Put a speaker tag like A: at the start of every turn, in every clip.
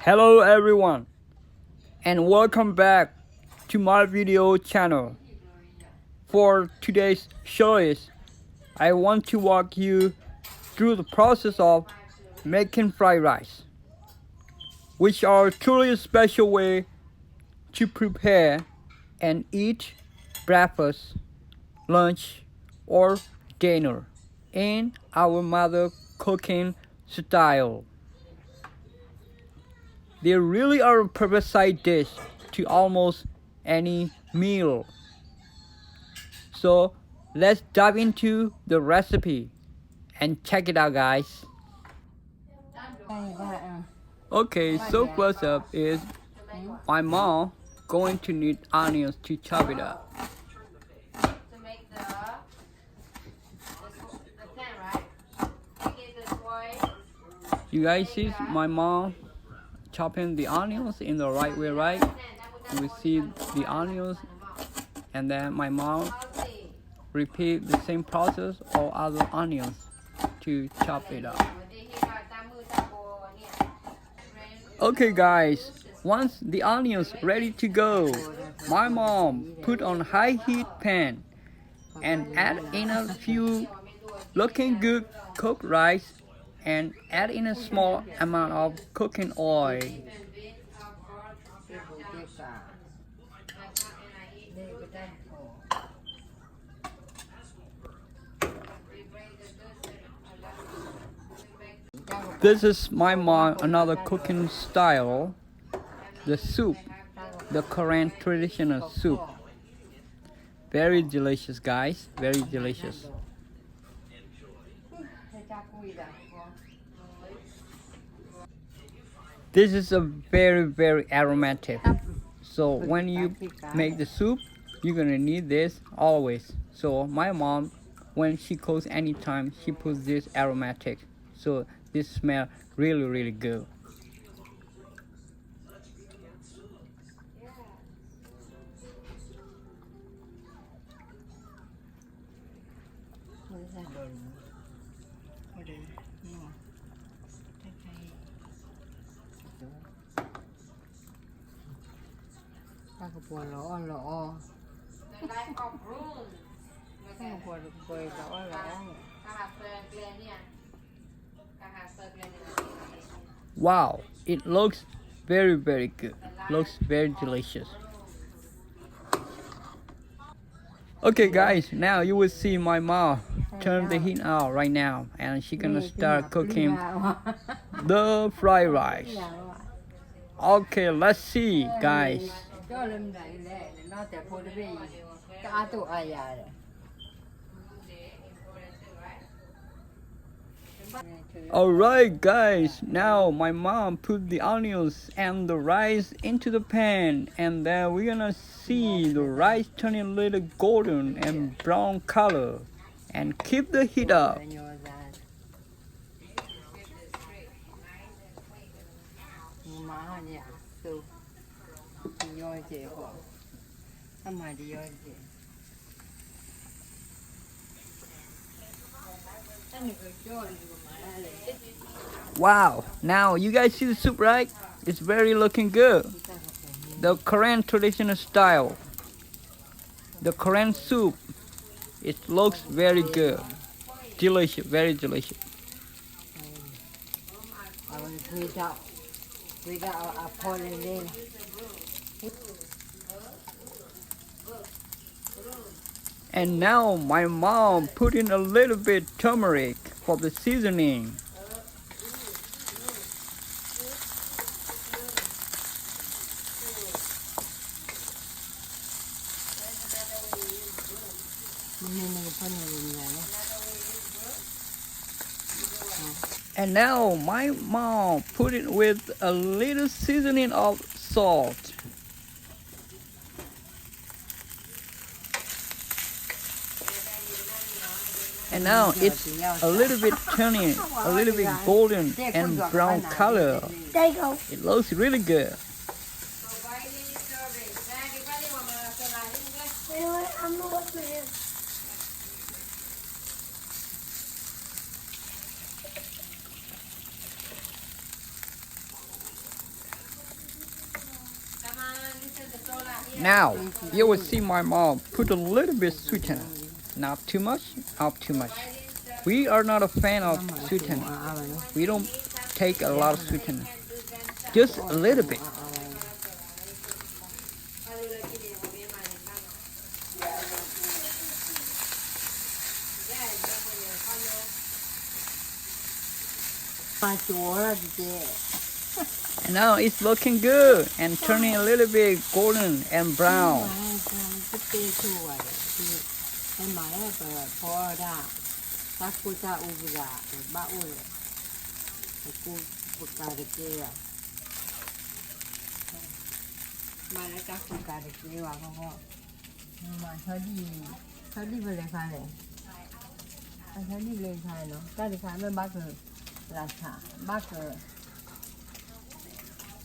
A: Hello everyone and welcome back to my video channel. For today's choice, I want to walk you through the process of making fried rice, which are truly a special way to prepare and eat breakfast, lunch, or dinner in our mother cooking style. They really are a perfect side dish to almost any meal. So let's dive into the recipe and check it out, guys. Okay, so first up is my mom going to need onions to chop it up.
B: To make the pan, right? Make it this way.
A: You guys see my mom chopping the onions in the right way, right? We see the onions, and then my mom repeat the same process of other onions to chop it up. Okay guys, once the onions ready to go, my mom put on high heat pan and add in a few looking good cooked rice and add in a small amount of cooking oil. This is my mom another cooking style, the soup, the Korean traditional soup. Very delicious, guys, very delicious. This is a very aromatic. So when you make the soup, you're gonna need this always. So my mom, when she cooks anytime, she puts this aromatic. So this smell really good.
B: The life of room.
A: Wow, it looks very good. Looks very delicious. Okay guys, now you will see my mom turn the heat out right now, and she's gonna start cooking the fried rice. Okay, let's see guys. Alright guys, now my mom put the onions and the rice into the pan, and then we're gonna see the rice turning a little golden and brown color, and keep the heat up. Wow, now you guys see the soup, right? It's very looking good. The Korean traditional style, the Korean soup, it looks very good. Delicious, very delicious. And now my mom put in a little bit turmeric for the seasoning. And now my mom put it with a little seasoning of salt. And now it's a little bit turning, a little bit golden and brown color.
C: There you go.
A: It looks really good.
C: You know what? I'm gonna wash my hands.
A: Now, you will see my mom put a little bit sweetener. Not too much, not too much. We are not a fan of sweetener. We don't take a lot of sweetener. Just a little bit. And now it's looking good and turning a little bit golden and brown.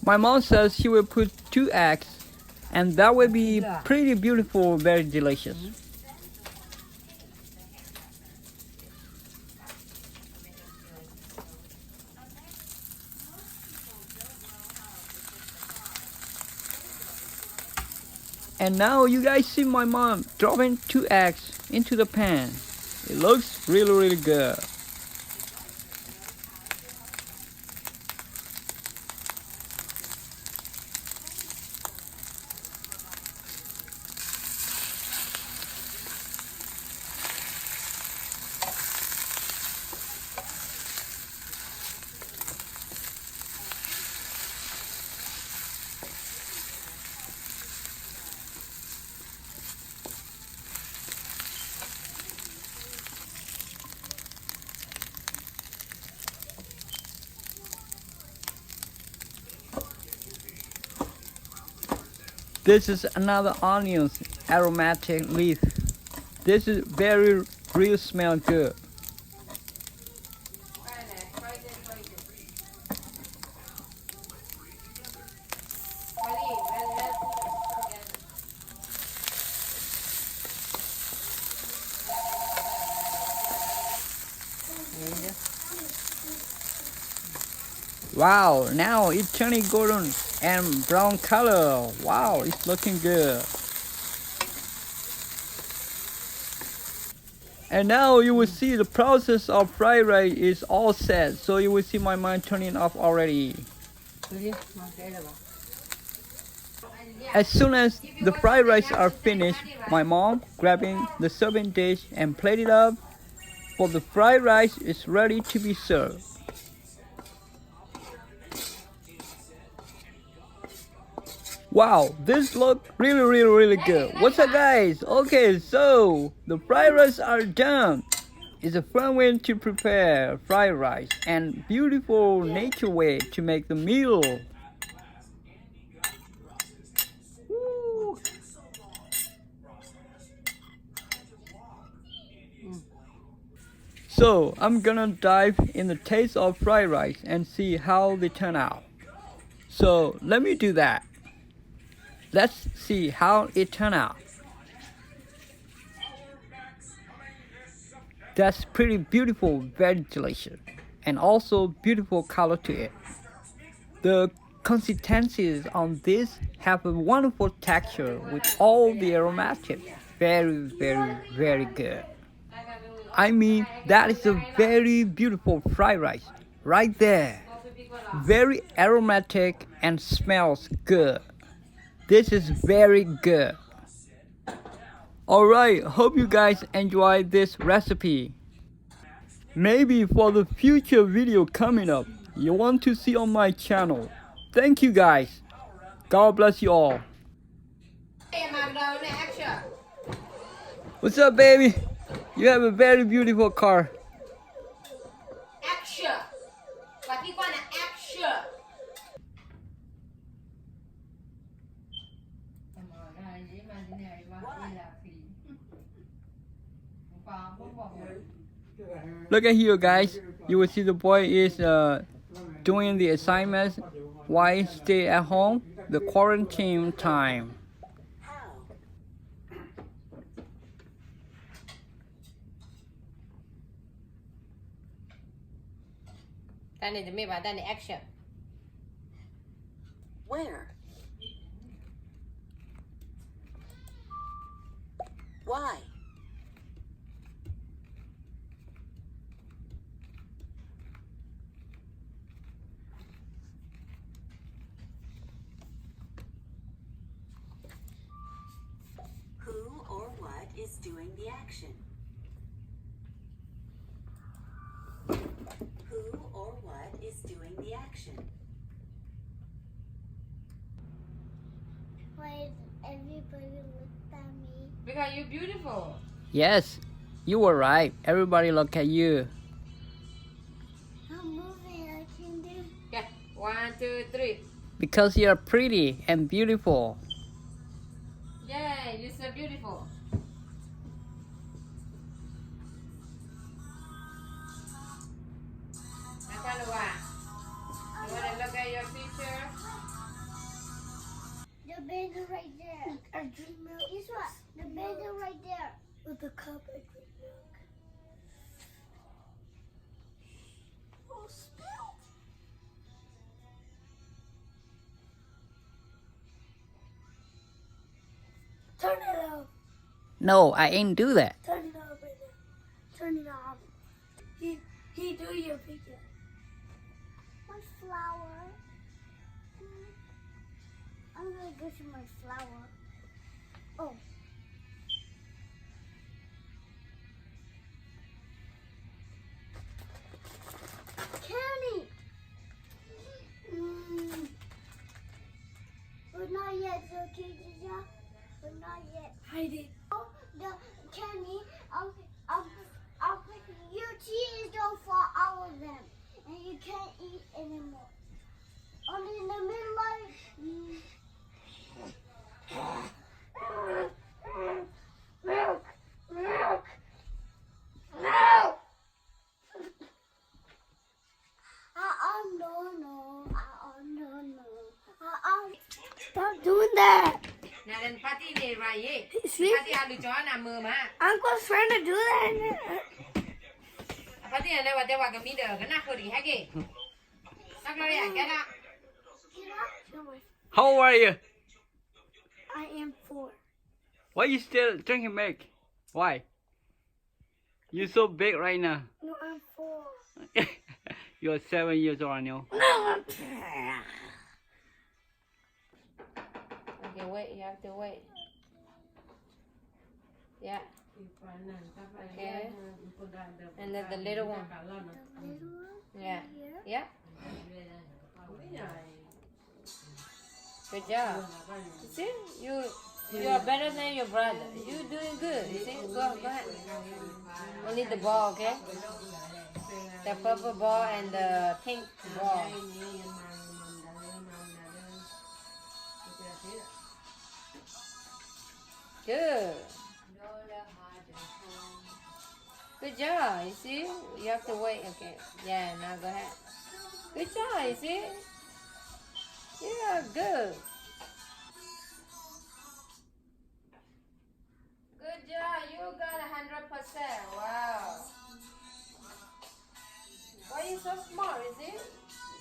A: My mom says she will put 2 eggs, and that will be pretty beautiful, very delicious. And now you guys see my mom dropping 2 eggs into the pan. It looks really, really good. This is another onions aromatic leaf. This is very real smell good. Wow, now it's turning golden and brown color. Wow, it's looking good. And now you will see the process of fried rice is all set. So you will see my mind turning off already. As soon as the fried rice are finished, my mom grabbing the serving dish and plate it up. For the fried rice is ready to be served. Wow, this look really good. What's up guys? Okay, so the fried rice are done. It's a fun way to prepare fried rice and beautiful nature way to make the meal. So I'm gonna dive in the taste of fried rice and see how they turn out. So let me do that. Let's see how it turned out. That's pretty beautiful, very delicious, and also beautiful color to it. The consistencies on this have a wonderful texture with all the aromatics. Very good. I mean, that is a very beautiful fried rice right there. Very aromatic and smells good. This is very good. Alright, hope you guys enjoyed this recipe. Maybe for the future video coming up, you want to see on my channel. Thank you guys. God bless you all. What's up, baby? You have a very beautiful car.
B: Action.
A: Look at here, guys. You will see the boy is doing the assignments while stay at home, the quarantine time.
B: Action.
C: Where? Why? Who or what is doing the action? Who or what is doing the action?
B: Why does everybody look at me?
D: Because you're beautiful.
A: Yes, you were right. Everybody look at you.
B: I'm moving. I can do.
D: Okay, 1, 2, 3.
A: Because you're pretty and beautiful.
D: Yeah, you're so beautiful. Nakalua, you want to look at your picture?
B: The banner right there. I drink milk. Guess what? The banner right there. With the cup, I drink milk. Oh, spill. Turn it off.
A: No, I ain't do that.
B: Turn it off right now. Turn it off. He do your picture. My flower. I'm gonna go to my flower. Oh. Kenny! But not yet, okay, Gigi? But not yet. Hide it. Oh, the Kenny, you cheese don't for all of them. And you can't eat anymore. Only in the middle of it. Milk! Milk! Milk! No. Stop doing that.
D: Now then, party day, right?
B: See?
D: Party alu John, I'm mama.
B: Uncle's trying to do that.
D: Party này là để vào cái middle, cái nào khởi hay kì? Sao cái này cái nào?
A: How old are you?
B: I am 4.
A: Why you still drinking milk? Why? You're so big right now.
B: No, I'm 4.
A: You're 7 years old now.
B: No, I'm
D: Okay, wait. You have to wait. Yeah. Okay. And then the little one. Yeah. Yeah. Good job. You see, you are better than your brother. You doing good. You see, go ahead. Only the ball, okay? The purple ball and the pink ball. Good. Good job. You see, you have to wait. Okay. Yeah. Now go ahead. Good job. You see. Yeah, good. Good job. You got 100%. Wow. Why you so smart, you see?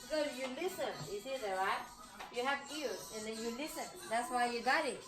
D: Because you listen. You see that, right? You have ears and then you listen. That's why you got it.